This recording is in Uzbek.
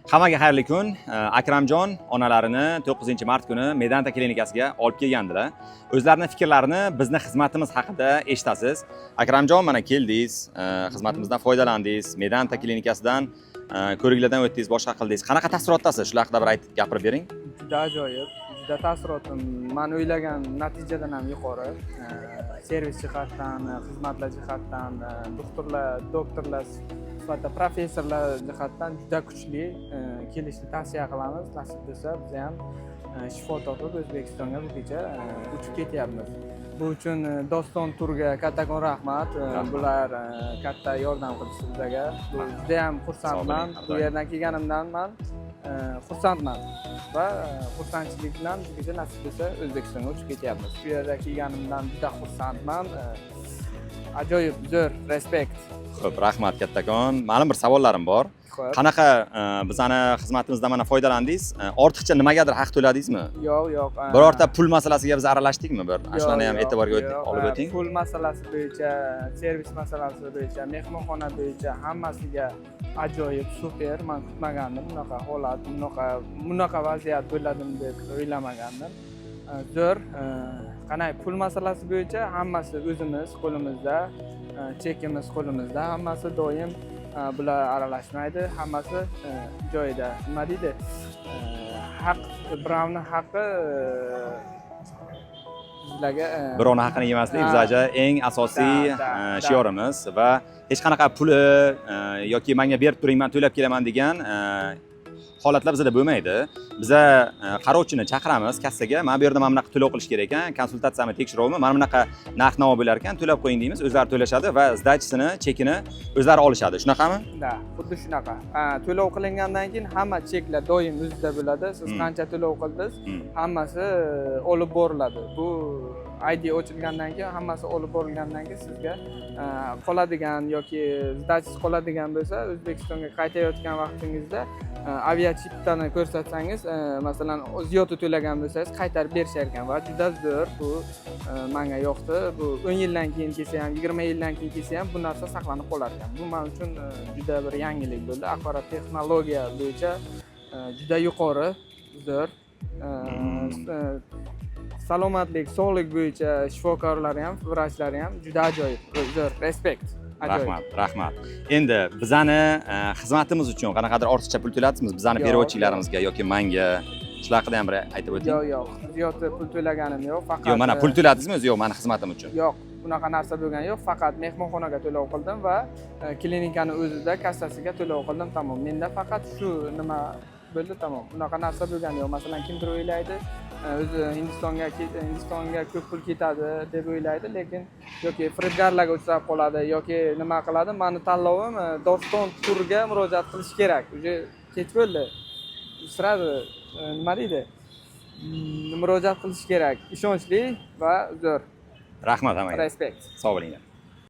Hammaga xayrli kun. Akramjon onalarini 9-mart kuni Medanta klinikasiga olib kelgandilar. O'zlarining fikrlarini bizni xizmatimiz haqida eshitasiz. Akramjon, mana keldingiz, xizmatimizdan foydalandingiz, Medanta klinikasidan ko'riklardan o'tdingiz, boshqa qildingiz. Qanaqa taassurotdasiz? Shular haqida bir aytib gapirib bering. Juda ajoyib, juda taassurotim men o'ylagan natijadan ham yuqori. Servis jihatdan, xizmatlar jihatdan, doktorlar sifatida professorlar jihatdan juda kuchli. Kelishni tavsiya qilamiz. Nasib bo'lsa, biz ham shifo topib O'zbekistonga bu kecha uchib ketyapmiz. Bu uchun Doston turga kattakon rahmat. Bular katta yordam qilishdi bizga. Juda ham xursandman. Bu yerdan kelganimdan men xursandman va xursandchilik bilan bu kecha nasib bo'lsa O'zbekistonga uchib ketyapmiz. Bu yerga kelganimdan juda xursandman. Ajoyib, zo'r, respekt. Xo'p, rahmat kattakon. Ma'lum bir savollarim bor. Qanaqa bizani xizmatimizdan mana foydalandingiz? Ortiqcha nimagadir haq to'ladingizmi? Yo'q. Birorta pul masalasiga biz aralashdikmi? Bir shularni ham e'tiborga olib o'ting. Pul masalasi bo'yicha, servis masalasi bo'yicha, mehmonxona bo'yicha hammasiga ajoyib, super. Men kutmagandim bunaqa holat, bunaqa vaziyat bo'ladim deb o'ylamagandim. Zo'r. Qanday pul masalasi bo'yicha hammasi o'zimiz qo'limizda, chekimiz qo'limizda, hammasi doim bular aralashmaydi, hammasi joyida. Nima deydi? Haq, birovni haqqi sizlarga birovni haqqini yemaslik bizga eng asosiy shiorimiz va hech qanaqa puli yoki menga berib turing, men to'lab kelaman degan holatlar bizda bo'lmaydi. Biza qarovchini chaqiramiz kassaga. Men bu yerda mana bunaqa to'lov qilish kerak ekan, konsultatsiyani tekshiruvmi, mana bunaqa narx-navo bo'lar ekan, to'lab qo'ying deymiz. O'zlari to'lashadi va zdachisini, chekini o'zlari olishadi. Shunaqami? Da, xuddi shunaqa. To'lov qilingandan keyin hamma cheklar doim o'zida bo'ladi. Siz qancha to'lov qildingiz, hammasi olib boriladi. Bu ID ochilgandan keyin hammasi olib borilgandan keyin sizga qoladigan yoki zdachisiz qoladigan bo'lsa, O'zbekistonga qaytayotgan vaqtingizda aviachiptani ko'rsatsangiz, masalan, ziyodi to'lagan bo'lsangiz qaytarib berishar ekan va juda zo'r. Bu menga yoqdi. Bu 10 yildan keyin kelsa ham, 20 yildan keyin kelsa ham bu narsa saqlanib qolar ekan. Bu men uchun juda bir yangilik bo'ldi. Axborot texnologiya bo'yicha juda yuqori, zo'r. Salomatlik, sog'lik bo'yicha shifokorlar ham, vrachlar ham juda ajoyib, zo'r, respekt. Rahmat. Endi bizani xizmatimiz uchun qanaqadir ortiqcha pul to'ladingizmi? Bizani beruvchilarimizga yoki menga shular haqida ham bir aytib o'ting. Yo'q. Ziyodi pul to'laganim yo'q, faqat Yo'q, mana pul to'ladingizmi o'zi yo'q meni xizmatim uchun? Yo'q, bunaqa narsa bo'lgani yo'q, faqat mehmonxonaga to'lov qildim va klinikani o'zida kassasiga to'lov qildim, tamom. Menda faqat shu nima bo'ldi, tamom. Bunaqa narsa bo'lgani yo'q. Masalan, kimdir o'ylaydi, o'zi Hindistonga ko'p pul ketadi deb o'ylaydi, lekin yoki firibgarlarga uchrab qoladi yoki nima qiladi. Meni tanlovim Doston turga murojaat qilish kerak. Uje kech bo'ldi. Sirasi nima deydi? Murojaat qilish kerak. Ishonchli va zo'r. Rahmat hammaga. Respekt. Sog' bo'linglar.